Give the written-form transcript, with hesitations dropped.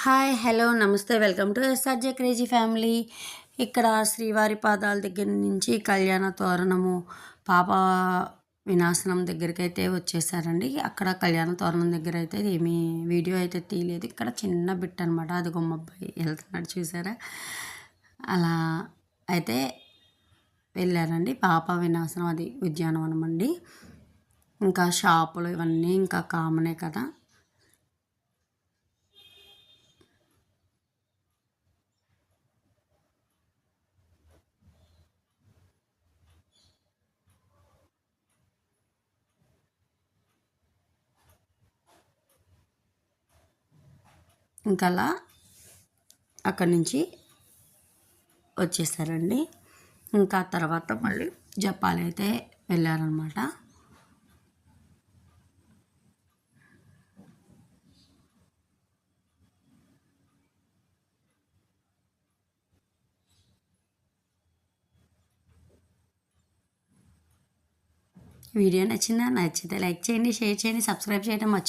Hi hello నమస్తే welcome to SRJ crazy family. ఇక్కడ శ్రీవారి పాదాల దగ్గర నుంచి కళ్యాణ తోరణము పాప వినాశనం దగ్గరికి అయితే వచ్చేసారండి. అక్కడ కళ్యాణ తోరణం దగ్గర అయితే ఏమీ వీడియో అయితే తీయలేదు. ఇక్కడ చిన్న బిట్ అనమాట, అది గుమ్మబ్బాయి వెళ్తున్నాడు చూసారా, అలా అయితే వెళ్ళారండి. పాప వినాశనం అది ఉద్యానవనం అండి. ఇంకా షాపులు ఇవన్నీ ఇంకా కామనే కదా. ఇంకా అలా అక్కడి నుంచి వచ్చేసారండి. ఇంకా తర్వాత మళ్ళీ జపాల్ అయితే వెళ్ళారనమాట. వీడియో నచ్చితే లైక్ చేయండి, షేర్ చేయండి, సబ్స్క్రైబ్ చేయడం మర్చిపోకండి.